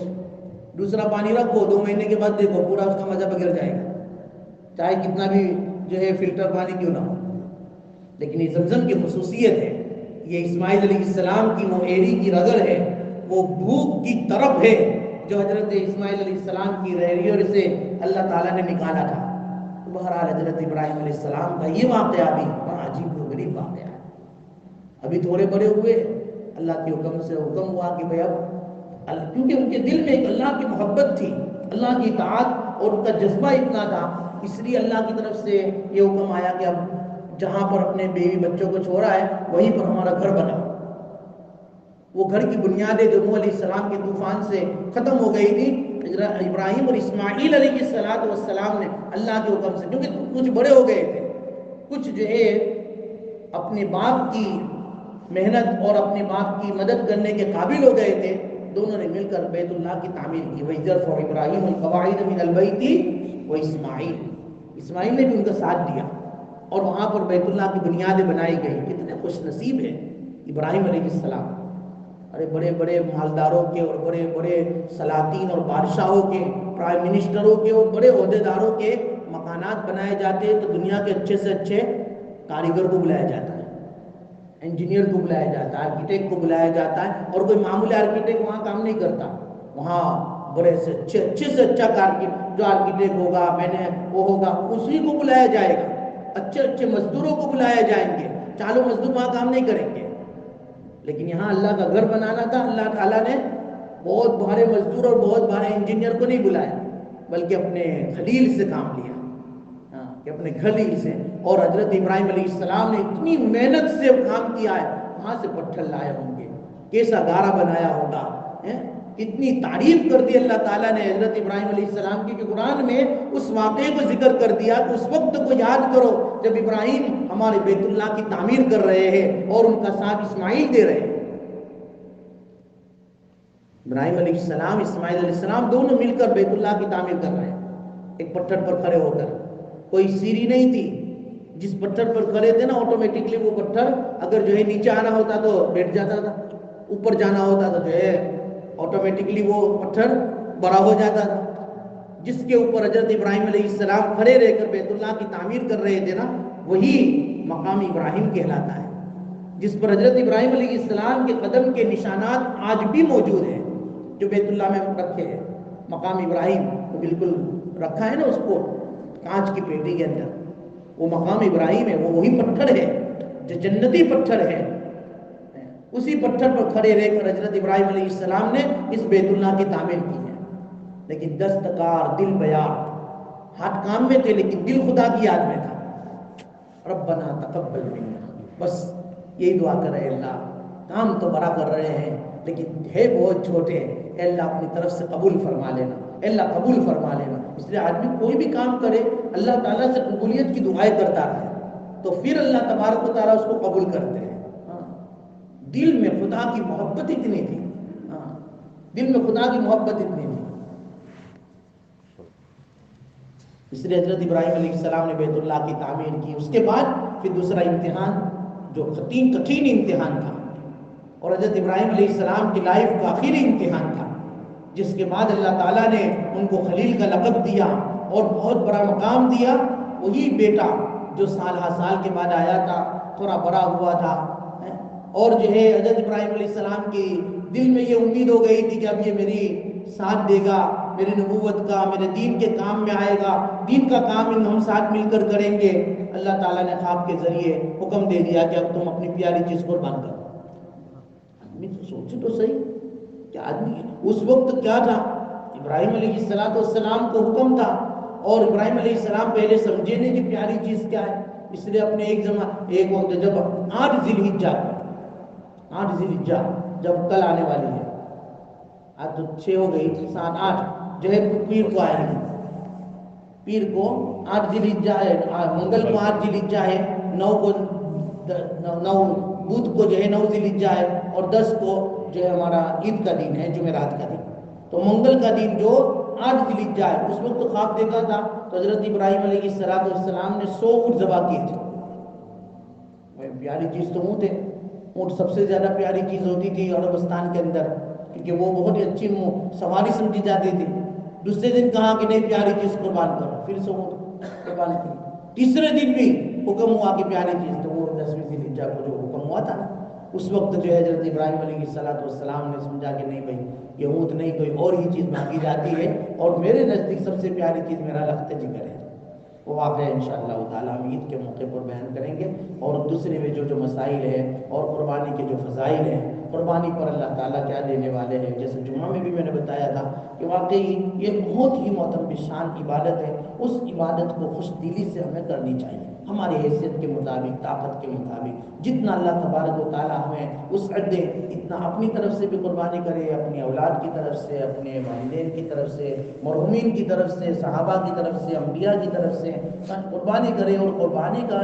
دوسرا پانی رکھو 2 مہینے کے بعد دیکھو پورا اس کا مزہ بگڑ جائے گا، چاہے کتنا بھی جو ہے فلٹر پانی کیوں نہ ہو. لیکن یہ زمزم کی خصوصیت ہے، یہ اسماعیل علیہ السلام کی وہ ایری کی رگڑ ہے، وہ بھوک کی طرف ہے جو حضرت اسماعیل علیہ السلام کی ریڑھیوں سے اللہ تعالیٰ نے نکالا تھا. بہرحال حضرت ابراہیم علیہ السلام کا یہ واقعہ بھی بڑا عجیب و غریب واقعہ ہے. ابھی تھوڑے بڑے ہوئے، اللہ کے حکم سے حکم ہوا کہ بھائی اب، کیونکہ ان کے دل میں ایک اللہ کی محبت تھی، اللہ کی اطاعت اور ان کا جذبہ اتنا تھا، اس لیے اللہ کی طرف سے یہ حکم آیا کہ اب جہاں پر اپنے بیوی بچوں کو چھوڑا ہے وہیں پر ہمارا گھر بنا. وہ گھر کی بنیادیں جو نوح علیہ السلام کے طوفان سے ختم ہو گئی تھی، ابراہیم اور اسماعیل علیہ السلام نے اللہ کے حکم سے، کیونکہ کچھ بڑے ہو گئے تھے، کچھ جو ہے اپنے باپ کی محنت اور اپنے باپ کی مدد کرنے کے قابل ہو گئے تھے، دونوں نے مل کر بیت اللہ کی تعمیر کی. وَإِذْ إِبْرَاهِيمُ الْقَوَاعِدَ مِنَ الْبَيْتِ وَإِسْمَاعِيلُ، اسماعیل نے بھی ان کا ساتھ دیا اور وہاں پر بیت اللہ کی بنیادیں بنائی گئی. کتنے خوش نصیب ہیں ابراہیم علیہ السلام. ارے بڑے بڑے مالداروں کے اور بڑے بڑے سلاطین اور بادشاہوں کے، پرائم منسٹروں کے اور بڑے عہدیداروں کے مکانات بنائے جاتے ہیں تو دنیا کے اچھے سے اچھے کاریگر کو بلایا جاتا ہے، انجینئر کو بلایا جاتا ہے، آرکیٹیکٹ کو بلایا جاتا ہے. اور کوئی معمولی آرکیٹیکٹ وہاں کام نہیں کرتا، وہاں بڑے سے اچھے سے اچھا جو آرکیٹیکٹ ہوگا، میں نے وہ ہوگا، اسی کو بلایا جائے گا. اچھے مزدوروں کو بلایا جائیں گے، چالو مزدور وہاں کام نہیں کریں گے. لیکن یہاں اللہ کا گھر بنانا تھا، اللہ تعالیٰ نے بہت بھارے مزدور اور بہت بھارے انجینئر کو نہیں بلایا، بلکہ اپنے خلیل سے کام لیا، کہ اپنے خلیل سے. اور حضرت ابراہیم علیہ السلام نے اتنی محنت سے کام کیا ہے، وہاں سے پتھر لائے ہوں گے، کیسا گارا بنایا ہوگا، کتنی تعریف کر دی اللہ تعالیٰ نے حضرت ابراہیم علیہ السلام کی کہ قرآن میں اس واقعے کو ذکر کر دیا کہ اس وقت کو یاد کرو جب ابراہیم ہمارے بیت اللہ کی تعمیر کر رہے ہیں اور ان کا ساتھ اسماعیل دے رہے ہیں. ابراہیم علیہ السلام اسماعیل علیہ السلام دونوں مل کر بیت اللہ کی تعمیر کر رہے ہیں، ایک پتھر پر کھڑے ہو کر. کوئی سیڑھی نہیں تھی، جس پتھر پر کھڑے تھے نا آٹومیٹکلی وہ پتھر اگر جو ہے نیچے آنا ہوتا تو بیٹھ جاتا تھا، اوپر جانا ہوتا تو جو ہے آٹومیٹکلی وہ پتھر بڑا ہو جاتا تھا. جس کے اوپر حضرت ابراہیم علیہ السلام کھڑے رہ کر بیت اللہ کی تعمیر کر رہے تھے نا، وہی مقام ابراہیم کہلاتا ہے. جس پر حضرت ابراہیم علیہ السلام کے قدم کے نشانات آج بھی موجود ہیں، جو بیت اللہ میں رکھے ہیں۔ مقام ابراہیم وہ بالکل رکھا ہے نا اس کو کانچ کی پیٹی کے اندر، وہ مقام ابراہیم ہے، وہ وہی پتھر ہے جو جنتی پتھر ہے، اسی پتھر پر کھڑے رہ کر حضرت ابراہیم علیہ السلام نے اس بیت اللہ کی تعمیر کی ہے۔ لیکن دستکار، دل بیار، ہاتھ کام میں تھے لیکن دل خدا کی یاد میں تھا۔ ربنا تقبل منا، بس یہی دعا کر رہے اللہ، کام تو بڑا کر رہے ہیں لیکن ہے بہت چھوٹے، اے اللہ اپنی طرف سے قبول فرما لینا، اے اللہ قبول فرما لینا۔ اس لیے آدمی کوئی بھی کام کرے اللہ تعالیٰ سے قبولیت کی دعائیں کرتا رہے تو پھر اللہ تبارک و تعالیٰ اس کو قبول کرتے ہیں۔ دل میں خدا کی محبت اتنی تھی، دل میں خدا کی محبت اتنی تھی، اس لیے حضرت ابراہیم علیہ السلام نے بیت اللہ کی تعمیر کی۔ اس کے بعد پھر دوسرا امتحان جو کٹھین امتحان تھا، اور حضرت ابراہیم علیہ السلام کی لائف کا آخری امتحان تھا، جس کے بعد اللہ تعالیٰ نے ان کو خلیل کا لقب دیا اور بہت بڑا مقام دیا۔ وہی بیٹا جو سال کے بعد آیا تھا، تھوڑا بڑا ہوا تھا، اور جو ہے حضرت ابراہیم علیہ السلام کی دل میں یہ امید ہو گئی تھی کہ اب یہ میری ساتھ دے گا، میری نبوت کا، میرے دین کے کام میں آئے گا، دین کا کام ہم ساتھ مل کر کریں گے۔ اللہ تعالیٰ نے خواب کے ذریعے حکم دے دیا کہ اب تم اپنی پیاری چیز قربان کرو۔ آدمی تو سوچے تو صحیح کہ آدمی اس وقت کیا تھا، ابراہیم علیہ السلام کو حکم تھا، اور ابراہیم علیہ السلام پہلے سمجھے نہیں کہ پیاری چیز کیا ہے، اس لیے اپنے ایک وقت جب 8 ذی الحجہ جب کل آنے والی ہے، آج تو 6 ہو گئی، 7 8 جو ہے پیر کو آئے گی، پیر کو 8 ذی الحجہ ہے، منگل کو 8 ذی الحجہ ہے، 9 بدھ کو جو ہے 9 ذی الحجہ ہے، اور 10 کو جو ہے ہمارا عید کا دن ہے، جمعرات کا دن۔ تو منگل کا دن جو 8 ذی الحجہ ہے، اس وقت تو خواب دیکھا تھا تو حضرت ابراہیم علیہ السلام نے 100 اونٹ ذبح کیے تھے۔ پیاری چیز تو اونٹ ہے، اونٹ سب سے زیادہ پیاری چیز ہوتی تھی عربستان کے اندر، کیونکہ وہ بہت ہی اچھی سواری سمجھی جاتی تھی۔ دوسرے دن کہا کہ نہیں پیاری چیز قربان کرو، پھر 100 اونٹ قربان کی۔ تیسرے دن بھی حکم ہوا کہ پیاری چیز، تو وہ 10ویں ذی الحجہ کو جو حکم ہوا تھا نا، اس وقت جو ہے حضرت ابراہیم علیہ السلام نے سمجھا کہ نہیں بھائی یہ اونٹ نہیں، کوئی اور ہی چیز مانگی جاتی ہے، اور میرے نزدیک سب سے پیاری چیز میرا لخت جگر ہے۔ وہ واقعہ انشاءاللہ تعالیٰ ہم عید کے موقع پر بیان کریں گے، اور دوسرے میں جو مسائل ہیں اور قربانی کے جو فضائل ہیں، قربانی پر اللہ تعالیٰ کیا دینے والے ہیں۔ جیسے جمعہ میں بھی میں نے بتایا تھا کہ واقعی یہ بہت ہی معتبر شان عبادت ہے، اس عبادت کو خوش دلی سے ہمیں کرنی چاہیے، ہماری حیثیت کے مطابق، طاقت کے مطابق، جتنا اللہ تبارک و تعالیٰ ہمیں وسعت دے اتنا اپنی طرف سے بھی قربانی کرے، اپنی اولاد کی طرف سے، اپنے والدین کی طرف سے، مرحومین کی طرف سے، صحابہ کی طرف سے، انبیاء کی طرف سے قربانی کرے۔ اور قربانی کا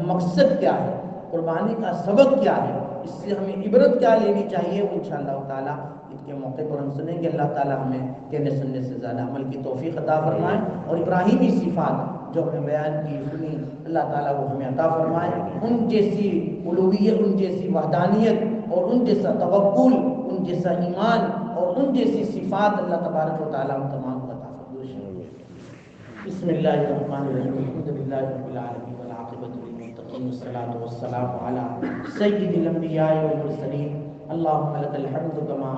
مقصد کیا ہے، قربانی کا سبب کیا ہے، اس سے ہمیں عبرت کیا لینی چاہیے، وہ انشاءاللہ تعالیٰ عید کے موقع پر ہم سنیں گے۔ اللہ تعالیٰ ہمیں کہنے سننے سے زیادہ عمل کی توفیق عطا فرمائے، اور ابراہیمی صفات جو ہم نے بیان کی سنی، اللہ تعالیٰ وہ ہمیں عطا فرمائے، ان جیسی الوہیت، ان جیسی وحدانیت، اور ان جیسا توکل، ان جیسا ایمان، اور ان جیسی صفات اللہ تبارک و تعالیٰ ہم تمام کو عطا فرمائے۔ بسم اللہ الرحمن الرحیم، الحمد للہ رب العالمین والعاقبۃ للمتقین، والصلاۃ والسلام علی سید الانبیاء والمرسلین، اللہم لک الحمد کما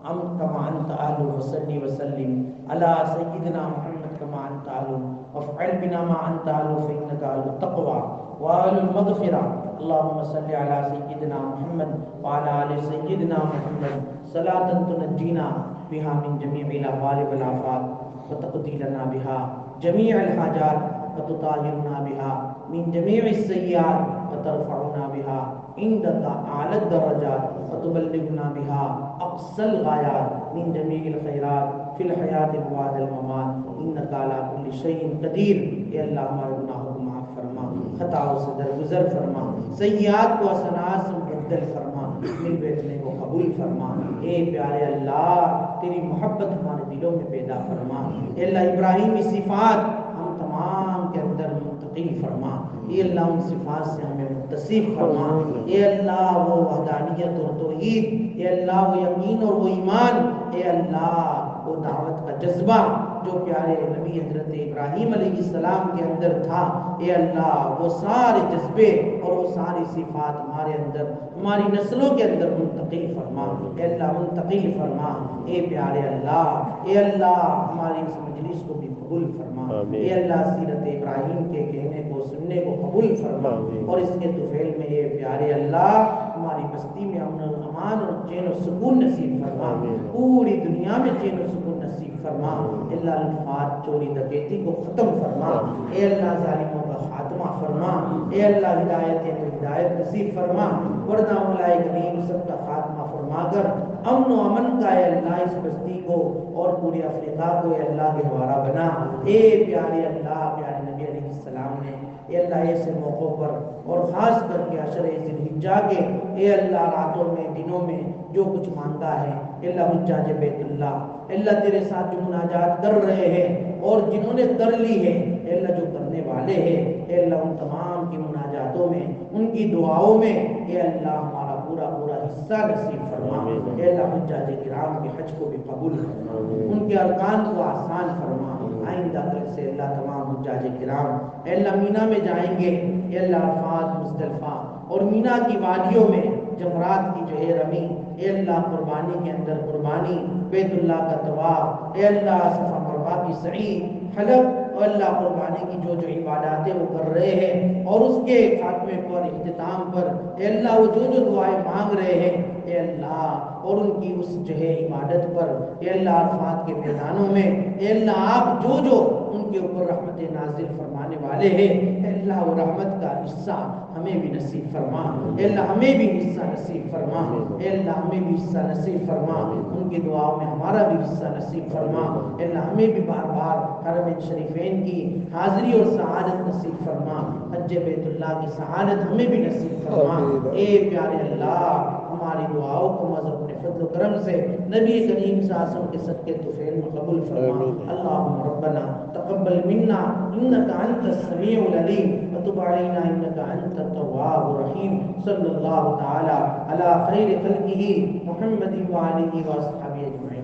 انت اہل، وصلی وسلم علی سیدنا محمد کما انت اہل، وافعل بنا ما انت اہل، فانک اہل التقوی واہل المغفرہ۔ اللہم صلی علی سیدنا محمد وعلی آل سیدنا محمد صلاۃ تنجینا بہا من جمیع الاحوال والآفات، وتقضی لنا بہا جمیع الحاجات، وتطہرنا بہا من جمیع السیئات، وترفعنا بہا عندک اعلی الدرجات، وتبلغنا بہا اقصى الغایات من جمیع الخیرات فی الحیات وبعد الممات، انک علی کل شیء قدیر۔ اے اللہ ہمارے گناہوں کو معاف فرما، خطاؤں سے درگزر فرما، سیئات کو حسنات سے مبدل فرما، مل بیٹھنے کو قبول فرما۔ اے پیارے اللہ تیری محبت ہمارے دلوں میں پیدا فرما۔ اے اللہ ابراہیمی صفات ہم تمام کے اندر منتقل فرما۔ اے اللہ ان صفات سے ہمیں متصف فرما۔ اے اللہ وہ وحدانیت اور توحید، اے اللہ وہ یقین اور وہ ایمان، اے اللہ وہ دعوت کا جذبہ جو پیارے نبی حضرت ابراہیم علیہ السلام کے اندر تھا، اے اللہ وہ سارے جذبے اور وہ ساری صفات ہمارے اندر، ہماری نسلوں کے اندر منتقل فرما، اے اللہ منتقل فرما، اے پیارے اللہ، اے اللہ ہماری اس مجلس کو بھی قبول فرما، اے اللہ سیرت ابراہیم کے کہنے کو سننے کو قبول فرما، اور اس کے طفیل میں اے پیارے اللہ ہماری بستی میں امن و امان اور چین و سکون نصیب فرما، پوری دنیا میں چین و سکون نصیب فرما، اے اللہ لوٹمار چوری ڈکیتی کو ختم فرما، اے اللہ ظالموں کا خاتمہ فرما، اے اللہ ہدایت نصیب فرما، ورنہ ملائے کریم سب کا خاتمہ فرما کر امن و امن کا اے اللہ اس بستی کو اور پورے افریقہ کو اے اللہ گہوارہ بنا، اے پیارے اللہ پیارے نبی علیہ السلام نے اے اللہ ایسے موقعوں پر اور خاص کر کے عشر ذی الحجہ کے اے اللہ راتوں میں دنوں میں جو کچھ مانگا ہے اے اللہ حجاج بیت اللہ، اے اللہ تیرے ساتھ جو مناجات کر رہے ہیں اور جنہوں نے کر لی ہے اے اللہ جو کرنے والے ہیں اے اللہ ان تمام کی مناجاتوں میں ان کی دعاؤں میں اے اللہ ہمارا پورا حصہ نصیب فرما، اے اللہ حجاج کرام کے حج کو بھی قبول فرما، ان کے ارکان کو آسان فرما، آئندہ کل سے اللہ تمام حجاج کرام اے اللہ مینا میں جائیں گے، اے اللہ عرفات مزدلفہ اور مینا کی وادیوں میں جمرات کی جو ہے رمی، اے اللہ قربانی کے اندر قربانی، بیت اللہ کا طواف، اے اللہ صفا مروہ کی سعی، حلق، اور اللہ قربانی کی جو عباداتیں وہ کر رہے ہیں اور اس کے خاتمے پر اختتام پر اے اللہ وہ جو دعائیں مانگ رہے ہیں اے اللہ اور ان کی اس جو ہے عبادت پر اے اللہ عرفات کے میدانوں میں اے اللہ آپ جو ان کے اوپر رحمت نازل فرمانے والے ہیں اے اللہ وہ رحمت کا حصہ ہمیں بھی نصیب فرما، اے اللہ ہمیں بھی حصہ نصیب فرما، اے اللہ ہمیں بھی حصہ نصیب فرما، ان کی دعاؤں میں ہمارا بھی حصہ نصیب فرما، اے اللہ ہمیں بھی بار بار حرمین شریفین کی حاضری اور سعادت نصیب فرما، حج بیت اللہ کی سعادت ہمیں بھی نصیب فرما، اے پیارے اللہ ہماری دعاؤں کو مذہب اپنے فضل و کرم سے نبی کریم صلی اللہ علیہ وسلم کے صدقے طفیل میں قبول فرما، اللہم ربنا تقبل منا انکا انت السمیع العلیم وتب علینا انکا انت التواب الرحیم، صلی اللہ تعالی علی خیر خلقہ محمد وآلہ وصحبہ اجمعین۔